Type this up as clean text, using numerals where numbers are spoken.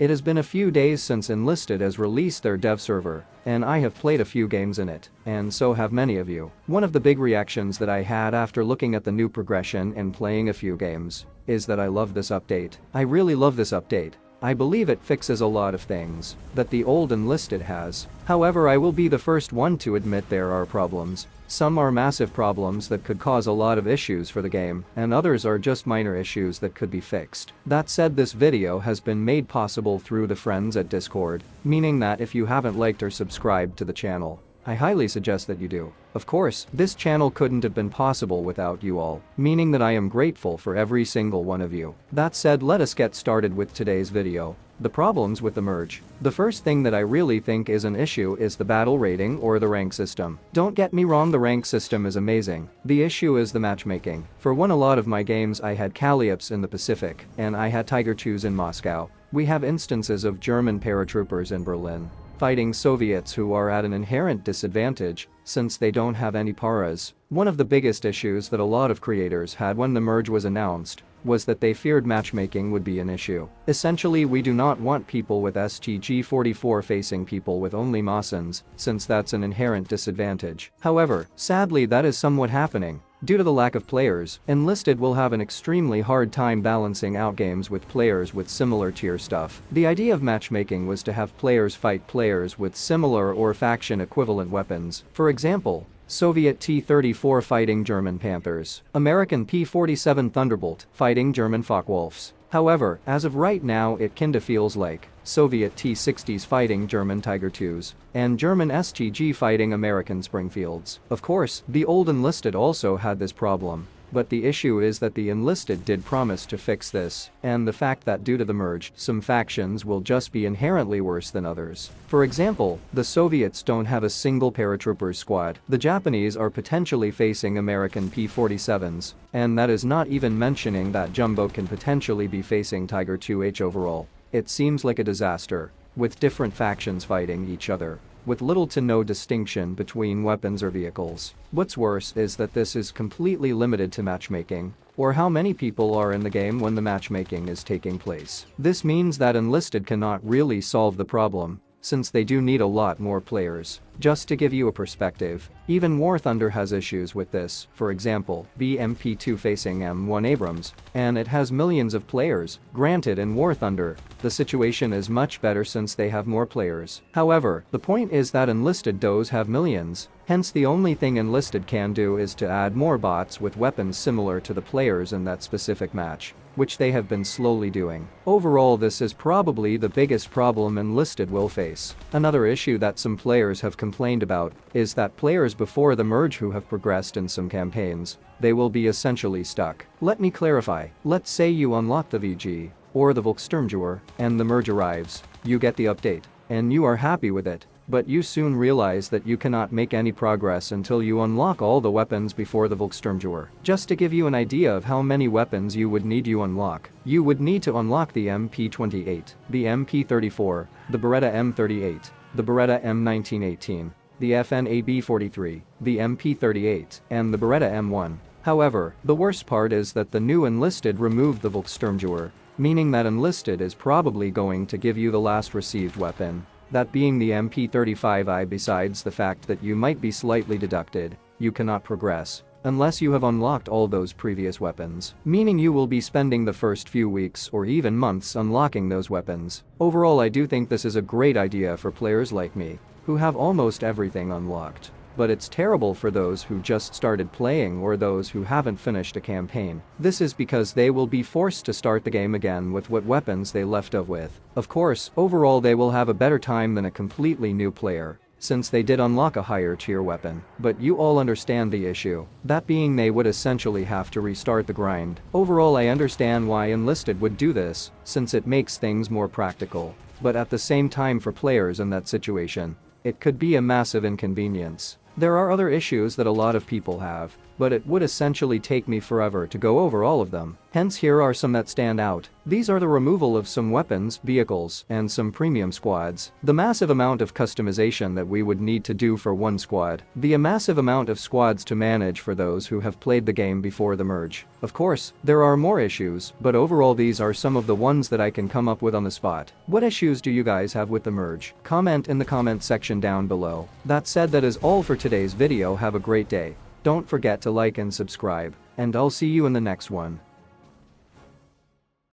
It has been a few days since Enlisted has released their dev server, and I have played a few games in it, and so have many of you. One of the big reactions that I had after looking at the new progression and playing a few games is that I love this update. I really love this update. I believe it fixes a lot of things that the old Enlisted has. However, I will be the first one to admit there are problems. Some are massive problems that could cause a lot of issues for the game, and others are just minor issues that could be fixed. That said, this video has been made possible through the friends at Discord, meaning that if you haven't liked or subscribed to the channel, I highly suggest that you do. Of course, this channel couldn't have been possible without you all, meaning that I am grateful for every single one of you. That said, let us get started with today's video. The problems with the merge. The first thing that I really think is an issue is the battle rating or the rank system. Don't get me wrong, the rank system is amazing. The issue is the matchmaking. For one, a lot of my games I had Calliops in the Pacific, and I had Tiger IIs in Moscow. We have instances of German paratroopers in Berlin fighting Soviets who are at an inherent disadvantage since they don't have any paras. One of the biggest issues that a lot of creators had when the merge was announced was that they feared matchmaking would be an issue. Essentially, we do not want people with STG-44 facing people with only Mossens, since that's an inherent disadvantage. However, sadly that is somewhat happening. Due to the lack of players, Enlisted will have an extremely hard time balancing out games with players with similar tier stuff. The idea of matchmaking was to have players fight players with similar or faction equivalent weapons. For example, Soviet T-34 fighting German Panthers, American P-47 Thunderbolt fighting German Focke-Wulfs. However, as of right now it kinda feels like Soviet T-60s fighting German Tiger IIs, and German STG fighting American Springfields. Of course, the old Enlisted also had this problem, but the issue is that the Enlisted did promise to fix this, and the fact that due to the merge, some factions will just be inherently worse than others. For example, the Soviets don't have a single paratroopers squad. The Japanese are potentially facing American P-47s, and that is not even mentioning that Jumbo can potentially be facing Tiger IIH overall. It seems like a disaster, with different factions fighting each other, with little to no distinction between weapons or vehicles. What's worse is that this is completely limited to matchmaking, or how many people are in the game when the matchmaking is taking place. This means that Enlisted cannot really solve the problem, since they do need a lot more players. Just to give you a perspective, even War Thunder has issues with this. For example, BMP-2 facing M1 Abrams, and it has millions of players. Granted, in War Thunder, the situation is much better since they have more players. However, the point is that Enlisted does have millions, hence the only thing Enlisted can do is to add more bots with weapons similar to the players in that specific match, which they have been slowly doing. Overall, this is probably the biggest problem Enlisted will face. Another issue that some players have complained about is that players before the merge who have progressed in some campaigns, they will be essentially stuck. Let me clarify. Let's say you unlock the VG or the Volkssturmgewehr and the merge arrives, you get the update, and you are happy with it. But you soon realize that you cannot make any progress until you unlock all the weapons before the Volkssturmgewehr. Just to give you an idea of how many weapons you would need to unlock, you would need to unlock the MP-28, the MP-34, the Beretta M38, the Beretta M1918, the FNAB-43, the MP-38, and the Beretta M1. However, the worst part is that the new Enlisted removed the Volkssturmgewehr, meaning that Enlisted is probably going to give you the last received weapon, that being the MP-35I. Besides the fact that you might be slightly deducted, you cannot progress unless you have unlocked all those previous weapons, meaning you will be spending the first few weeks or even months unlocking those weapons. Overall, I do think this is a great idea for players like me, who have almost everything unlocked. But it's terrible for those who just started playing or those who haven't finished a campaign. This is because they will be forced to start the game again with what weapons they left off with. Of course, overall they will have a better time than a completely new player, since they did unlock a higher tier weapon. But you all understand the issue, that being they would essentially have to restart the grind. Overall, I understand why Enlisted would do this, since it makes things more practical. But at the same time, for players in that situation, it could be a massive inconvenience. There are other issues that a lot of people have, but it would essentially take me forever to go over all of them. Hence here are some that stand out. These are the removal of some weapons, vehicles, and some premium squads. The massive amount of customization that we would need to do for one squad. The massive amount of squads to manage for those who have played the game before the merge. Of course, there are more issues, but overall these are some of the ones that I can come up with on the spot. What issues do you guys have with the merge? Comment in the comment section down below. That said, that is all for today's video. Have a great day. Don't forget to like and subscribe, and I'll see you in the next one.